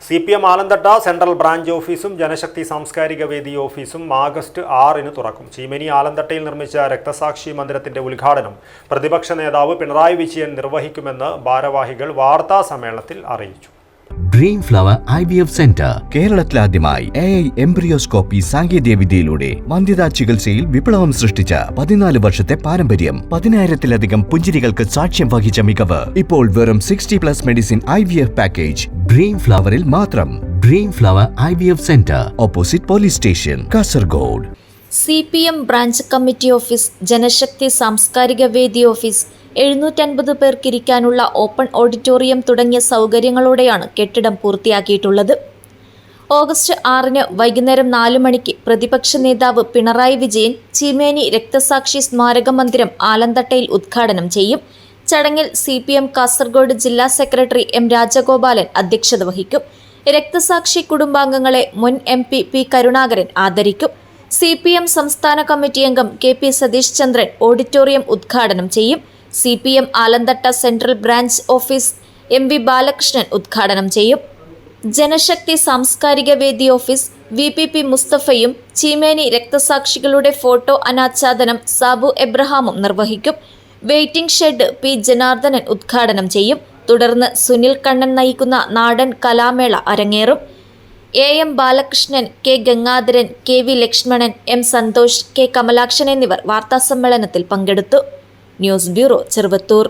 CPM Alanthatta central branch ഓഫീസും ജനശക്തി സാംസ്കാരിക വേദി ഓഫീസും ആഗസ്റ്റ് 6 തുറക്കും. ചീമേനി ആലന്തട്ടയിൽ നിർമ്മിച്ച രക്തസാക്ഷി മന്ദിരത്തിന്റെ ഉദ്ഘാടനം പ്രതിപക്ഷ നേതാവ് പിണറായി വിജയൻ നിർവഹിക്കുമെന്ന് ഭാരവാഹികൾ വാർത്താ സമ്മേളനത്തിൽ അറിയിച്ചു. ഡ്രീം ഫ്ലവർ IVF സെന്റർ കേരളത്തിലാദ്യമായി AI എംബ്രിയോസ്കോപ്പി സാങ്കേതികവിദ്യയിലൂടെ വന്ധ്യതാ ചികിത്സയിൽ വിപ്ലവം സൃഷ്ടിച്ച 14 വർഷത്തെ പാരമ്പര്യം, 10,000-ലധികം പുഞ്ചിരികൾക്ക് സാക്ഷ്യം വഹിച്ച മികവ്. ഇപ്പോൾ വെറും 60+ മെഡിസിൻ IVF പാക്കേജ് ഡ്രീം ഫ്ലവറിൽ മാത്രം. Dream flower IVF centre, opposite police station, Kasaragod. CPM branch committee office, Janashakthi Samskarika Vedi office, 750 പേർക്കിരിക്കാനുള്ള open auditorium തുടങ്ങിയ സൗകര്യങ്ങളോടെയാണ് കെട്ടിടം പൂർത്തിയാക്കിയിട്ടുള്ളത്. ഓഗസ്റ്റ് 6 വൈകുന്നേരം 4 മണിക്ക് പ്രതിപക്ഷ നേതാവ് പിണറായി വിജയൻ ചീമേനി രക്തസാക്ഷി സ്മാരക മന്ദിരം ആലന്തട്ടയിൽ ഉദ്ഘാടനം ചെയ്യും. ചടങ്ങിൽ CPM കാസർഗോഡ് ജില്ലാ സെക്രട്ടറി M രാജഗോപാലൻ അധ്യക്ഷത വഹിക്കും. രക്തസാക്ഷി കുടുംബാംഗങ്ങളെ മുൻ MP P കരുണാകരൻ ആദരിക്കും. CPM സംസ്ഥാന കമ്മിറ്റി അംഗം KP സതീഷ് ചന്ദ്രൻ ഓഡിറ്റോറിയം ഉദ്ഘാടനം ചെയ്യും. CPM Alanthatta central branch office MV Balakrishnan ഉദ്ഘാടനം ചെയ്യും. ജനശക്തി സാംസ്കാരിക വേദി ഓഫീസ് VPP മുസ്തഫയും ചീമേനി രക്തസാക്ഷികളുടെ ഫോട്ടോ അനാച്ഛാദനം സാബു എബ്രഹാമും നിർവഹിക്കും. വെയിറ്റിംഗ് ഷെഡ് P ജനാർദ്ദനൻ ഉദ്ഘാടനം ചെയ്യും. തുടർന്ന് സുനിൽ കണ്ണൻ നയിക്കുന്ന നാടൻ കലാമേള അരങ്ങേറും. AM Balakrishnan, K Gangadharan, KV Lakshmanan, M Santhosh, K Kamalakshan എന്നിവർ വാർത്താസമ്മേളനത്തിൽ പങ്കെടുത്തു. News bureau, Cheruvathur.